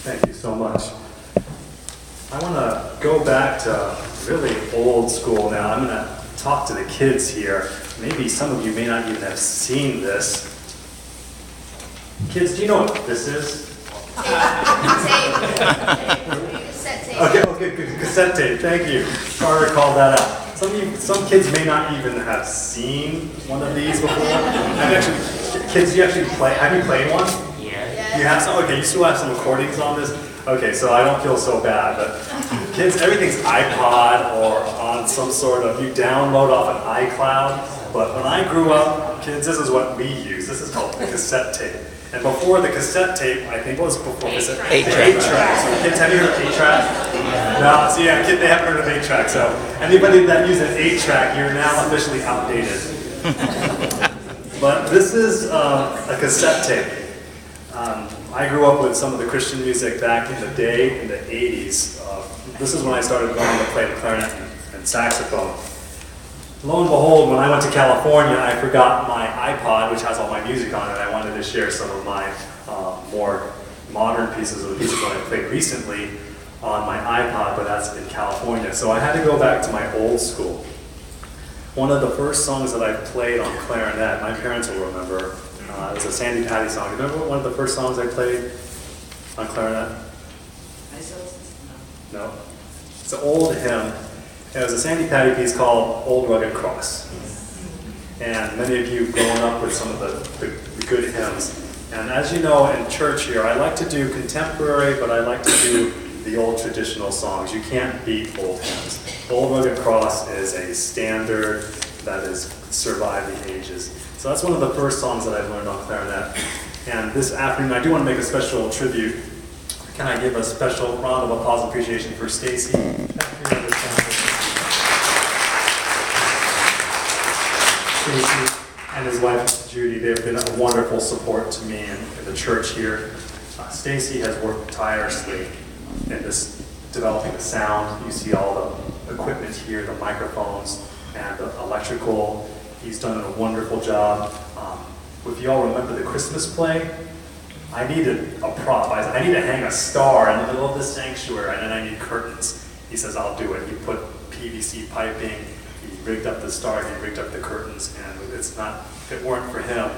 Thank you so much. I want to go back to really old school now. I'm going to talk to the kids here. Maybe some of you may not even have seen this. Kids, do you know what this is? Cassette tape. Okay, good. Cassette tape. Thank you. Carter called that out. Some kids may not even have seen one of these before. Kids, you actually play. Have you played one? Yes. You have some. Okay, you still have some recordings on this. Okay, so I don't feel so bad, but kids, everything's iPod or on some sort of, you download off an iCloud. But when I grew up, kids, this is what we use. This is called the cassette tape. And before the cassette tape, I think, what was before cassette? 8-track. So kids, have you heard of 8-track? No, so yeah, kids, they haven't heard of 8-track. So anybody that uses 8-track, you're now officially outdated. But this is a cassette tape. I grew up with some of the Christian music back in the day, in the 80s. This is when I started learning to play the clarinet and saxophone. Lo and behold, when I went to California, I forgot my iPod, which has all my music on it. I wanted to share some of my more modern pieces of music that I played recently on my iPod, but that's in California. So I had to go back to my old school. One of the first songs that I played on clarinet, my parents will remember, it was a Sandy Patty song. Remember one of the first songs I played on clarinet? No. It's an old hymn. It was a Sandy Patty piece called Old Rugged Cross. And many of you growing up with some of the good hymns. And as you know, in church here, I like to do contemporary, but I like to do the old traditional songs. You can't beat old hymns. Old Rugged Cross is a standard that has survived the ages. So that's one of the first songs that I learned on clarinet. And this afternoon, I do want to make a special tribute. Can I give a special round of applause and appreciation for Stacy? Stacy and his wife Judy, they've been a wonderful support to me and the church here. Stacy has worked tirelessly in this developing the sound. You see all the equipment here, the microphones and the electrical. He's done a wonderful job. If you all remember the Christmas play, I needed a prop. I need to hang a star in the middle of the sanctuary, and then I need curtains. He says, I'll do it. He put PVC piping, he rigged up the star, he rigged up the curtains, and if it weren't for him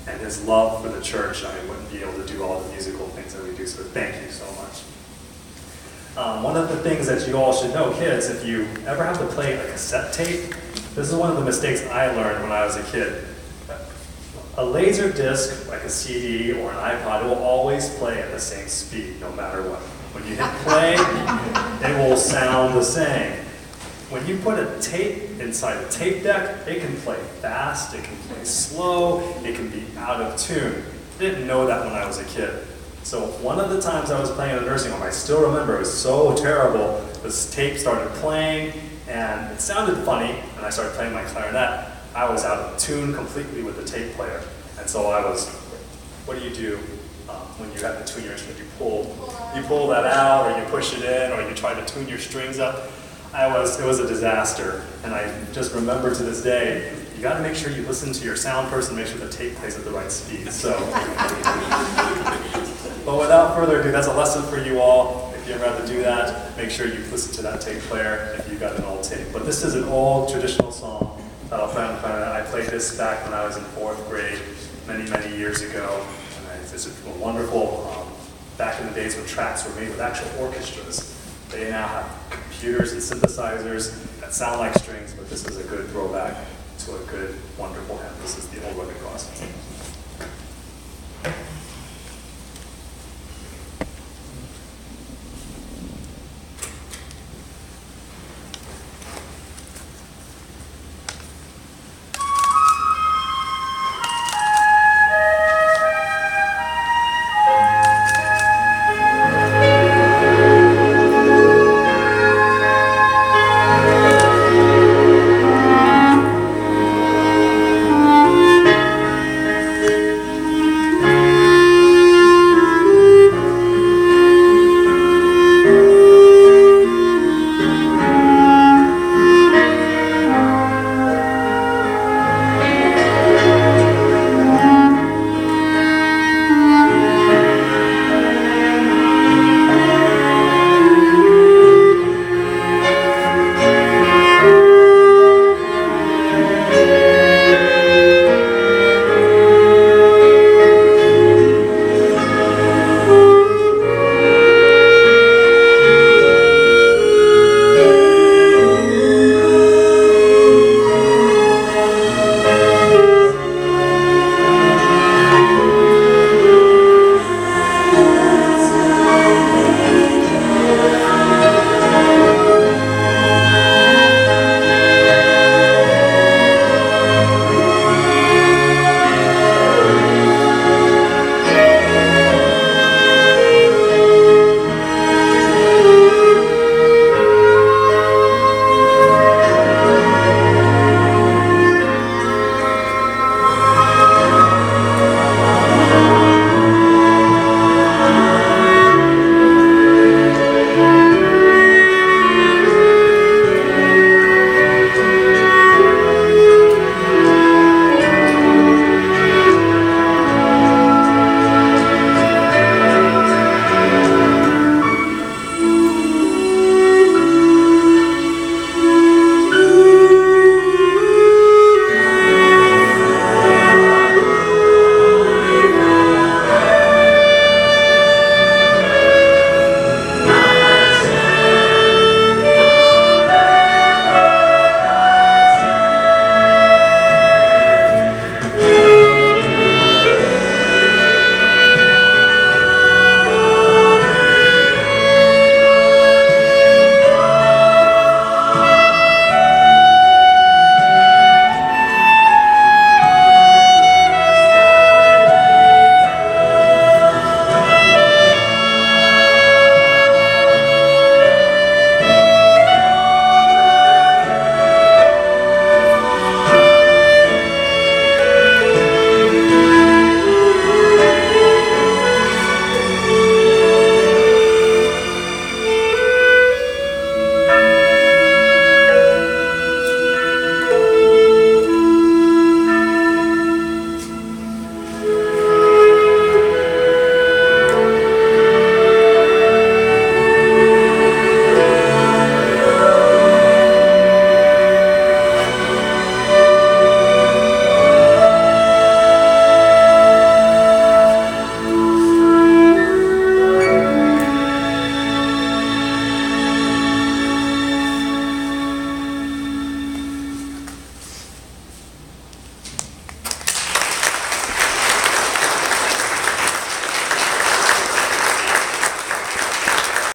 and his love for the church, I wouldn't be able to do all the musical things that we do, so thank you so much. One of the things that you all should know, kids, if you ever have to play a cassette tape, this is one of the mistakes I learned when I was a kid. A laser disc, like a CD or an iPod, will always play at the same speed, no matter what. When you hit play, it will sound the same. When you put a tape inside a tape deck, it can play fast, it can play slow, it can be out of tune. I didn't know that when I was a kid. So one of the times I was playing in a nursing home, I still remember, it was so terrible, this tape started playing, and it sounded funny, and I started playing my clarinet. I was out of tune completely with the tape player. And so I was, what do you do when you have to tune your instrument? You pull that out, or you push it in, or you try to tune your strings up. It was a disaster. And I just remember to this day, you got to make sure you listen to your sound person, make sure the tape plays at the right speed. So, but without further ado, that's a lesson for you all. If you'd rather do that, make sure you listen to that tape player if you've got an old tape. But this is an old traditional song that I'll play on clarinet. I played this back when I was in 4th grade, many years ago. And it's a wonderful, back in the days when tracks were made with actual orchestras. They now have computers and synthesizers that sound like strings, but this is a good throwback to a good, wonderful hymn. This is the Old Rugged Cross.